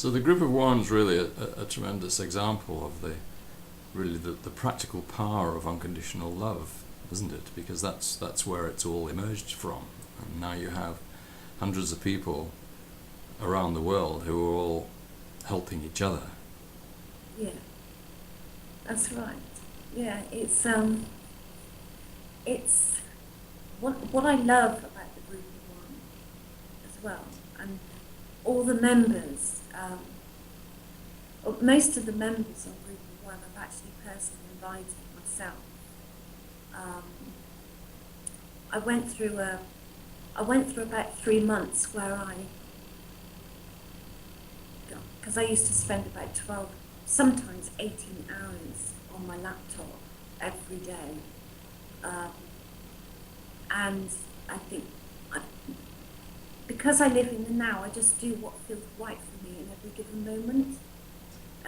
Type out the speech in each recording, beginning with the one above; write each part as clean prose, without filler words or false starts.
So the group of one is really a tremendous example of the practical power of unconditional love, isn't it? Because that's where it's all emerged from. And now you have hundreds of people around the world who are all helping each other. Yeah, that's right. Yeah, it's what I love about the group of one as well, and all the members. Most of the members of group of one I've actually personally invited myself. Um, I went through about 3 months where because I used to spend about 12, sometimes 18 hours on my laptop every day. And I think because I live in the now, I just do what feels right for me in every given moment.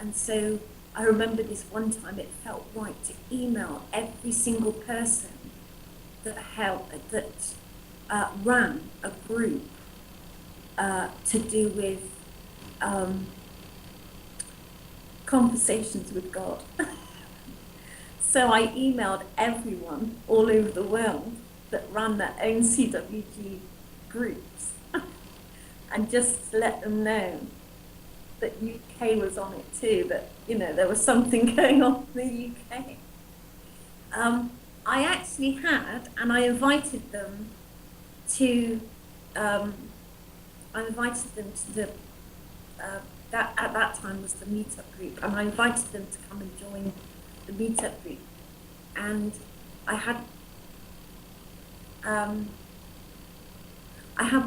And so I remember this one time it felt right to email every single person that ran a group to do with conversations with God. So I emailed everyone all over the world that ran their own CWG groups and just to let them know that UK was on it too, that, there was something going on in the UK. I actually had, and I invited them to the, that at that time was the meetup group, and I invited them to come and join the meetup group. And I had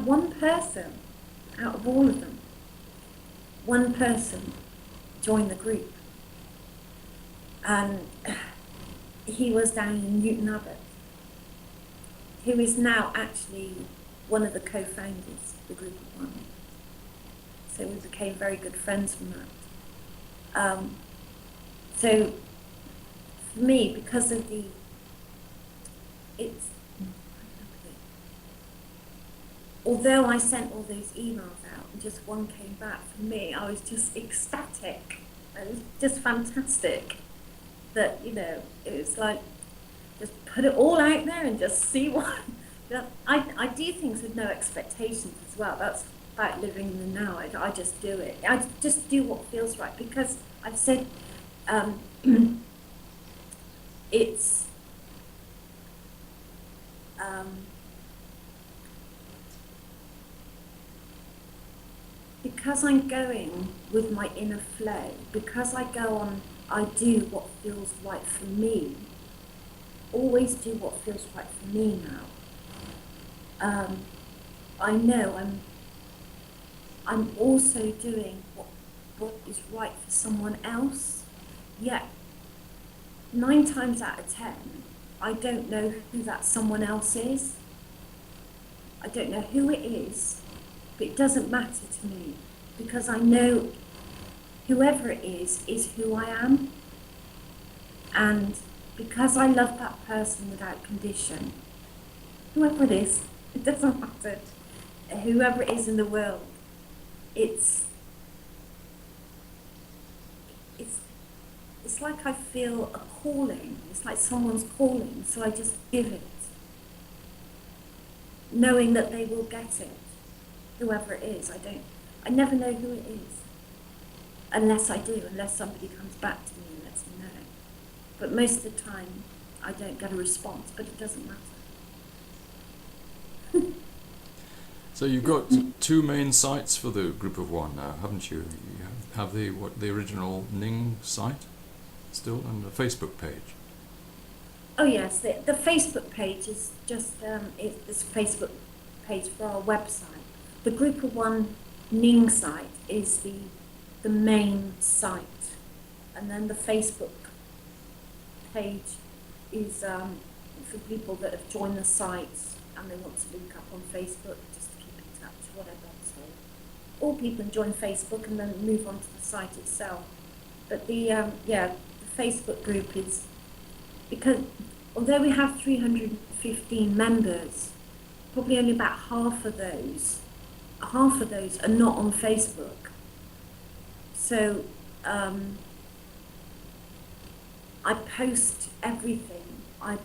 one person out of all of them, one person joined the group, and he was down in Newton Abbot, who is now actually one of the co-founders of the group of one. So we became very good friends from that. So for me, because of although I sent all those emails out and just one came back, for me, I was just ecstatic. It was just fantastic that, it was like, just put it all out there and just see what. I do things with no expectations as well. That's about living in the now. I just do it. I just do what feels right, because I've said it's because I'm going with my inner flow, because I do what feels right for me, always do what feels right for me now. I know I'm also doing what is right for someone else, yet 9 times out of 10, I don't know who that someone else is. I don't know who it is, but it doesn't matter to me, because I know whoever it is who I am. And because I love that person without condition, whoever it is, it doesn't matter. Whoever it is in the world, it's like I feel a calling. It's like someone's calling, so I just give it, knowing that they will get it, whoever it is. I never know who it is, unless somebody comes back to me and lets me know. But most of the time, I don't get a response, but it doesn't matter. So you've got 2 main sites for the group of one now, haven't you? You have the original Ning site still, and the Facebook page. Oh yes, the Facebook page is just this Facebook page for our website. The group of one Ning site is the main site, and then the Facebook page is for people that have joined the site and they want to link up on Facebook, just to keep in touch, whatever. So all people join Facebook and then move on to the site itself. But the Facebook group is, because although we have 315 members, probably only about half of those are not on Facebook. So I post everything I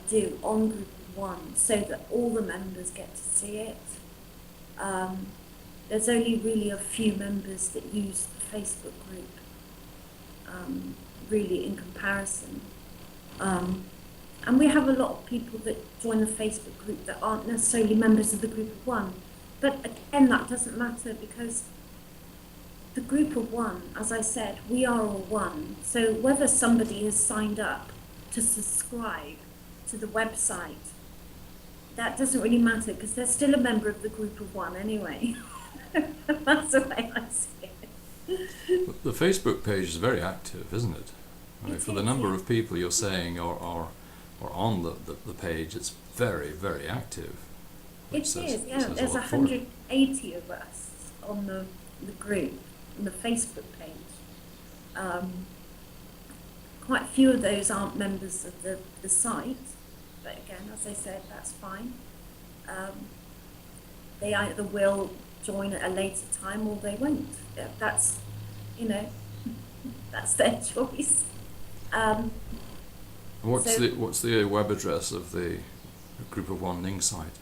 do on Group of One so that all the members get to see it. There's only really a few members that use the Facebook group, really, in comparison. And we have a lot of people that join the Facebook group that aren't necessarily members of the Group of One. But again, that doesn't matter, because the Group of One, as I said, we are all one. So whether somebody has signed up to subscribe to the website, that doesn't really matter, because they're still a member of the Group of One anyway. That's the way I see it. The Facebook page is very active, isn't it? I mean, It for the is, number yeah. of people you're saying are on the page, it's very, very active. It which says- is, yeah. says a There's lot for it. 180 of us on the group, on the Facebook page. Quite a few of those aren't members of the site, but again, as I said, that's fine. They either will join at a later time or they won't. That's, that's their choice. What's so- the web address of the Group of One Ning site?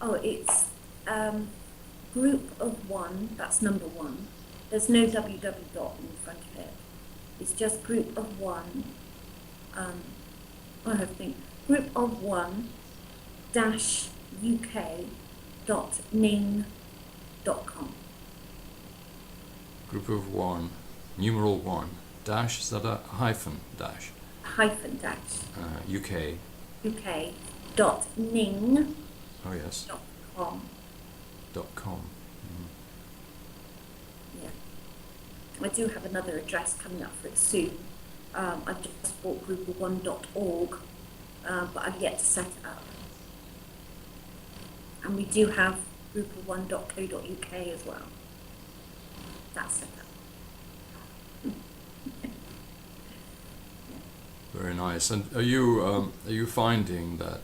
Oh, it's Group of One, that's number one. There's no www dot in front of it. It's just Group of One. I think Group of One dash UK.ning.com. Group of One, numeral one, dash, is that a hyphen dash? Hyphen dash UK. UK.ning.com. Oh yes. .com. Yeah. I do have another address coming up for it soon. I've just bought groupof1.org, but I've yet to set it up. And we do have groupof1.co.uk as well. That's set up. Very nice. And are you finding that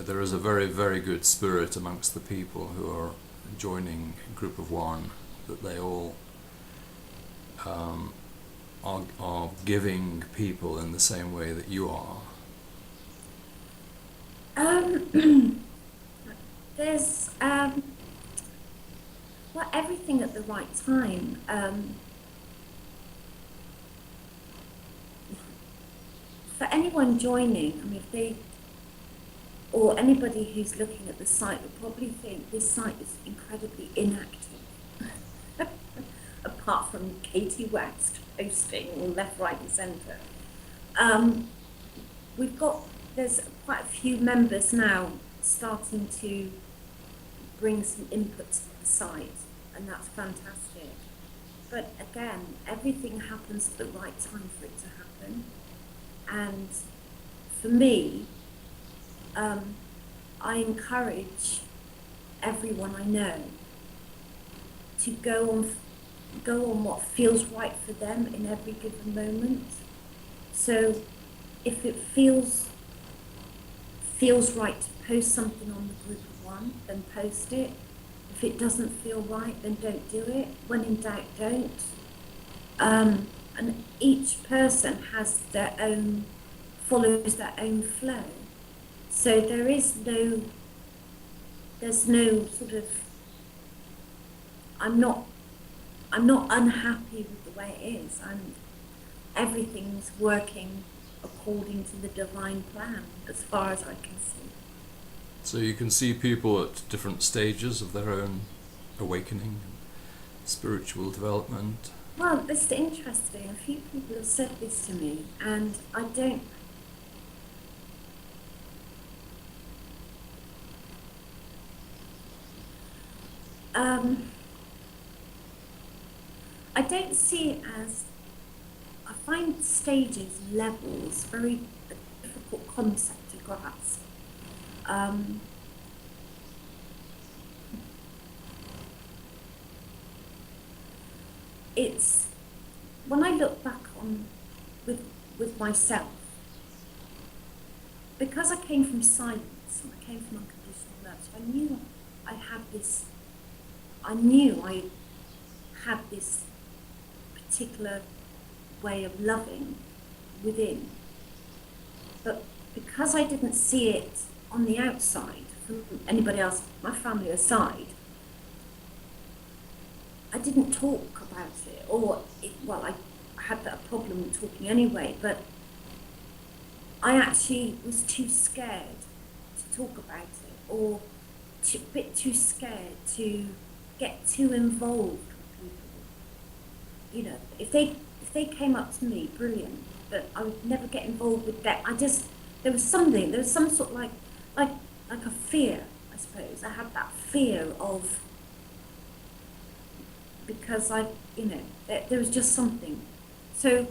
there is a very, very good spirit amongst the people who are joining Group of One, that they all are giving people in the same way that you are? There's everything at the right time. For anyone joining, I mean, if they, or anybody who's looking at the site, would probably think this site is incredibly inactive. Apart from Katy West posting all left, right and centre. There's quite a few members now starting to bring some input to the site, and that's fantastic. But again, everything happens at the right time for it to happen. And for me, I encourage everyone I know to go on what feels right for them in every given moment. So if it feels right to post something on the Group of One, then post it. If it doesn't feel right, then don't do it. When in doubt, don't. And each person has follows their own flow. So there's no sort of, I'm not unhappy with the way it is. Everything's working according to the divine plan, as far as I can see. So you can see people at different stages of their own awakening, spiritual development. Well, it's interesting. A few people have said this to me, and I don't. I don't see it as. I find stages, levels, very a difficult concept to grasp. It's when I look back on with myself, because I came from silence and I came from unconditional love, so I knew I had this. I knew had this particular way of loving within. But because I didn't see it on the outside from anybody else, my family aside, I didn't talk about it, I had that problem talking anyway, but I actually was too scared to talk about it, or a bit too scared to get too involved with people. You know, if they came up to me, brilliant, but I would never get involved with that. There was some sort of like a fear, I suppose. I had that fear of, because there was just something. So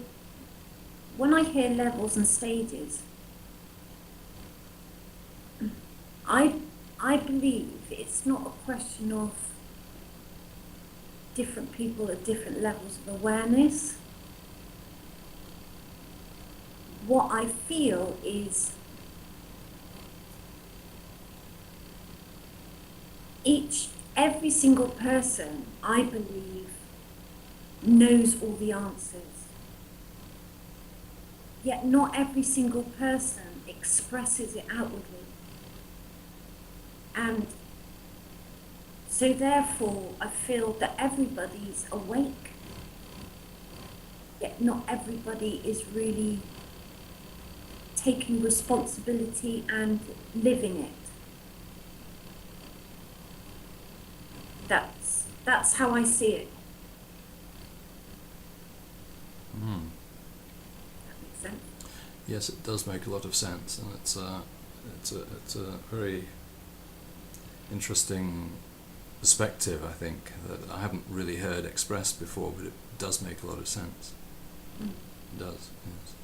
when I hear levels and stages, I believe it's not a question of different people at different levels of awareness. What I feel is every single person, I believe, knows all the answers. Yet not every single person expresses it outwardly. And so therefore, I feel that everybody's awake, yet not everybody is really taking responsibility and living it. That's how I see it. That makes sense? Yes, it does make a lot of sense, and it's a very interesting perspective, I think, that I haven't really heard expressed before, but it does make a lot of sense. It does, yes.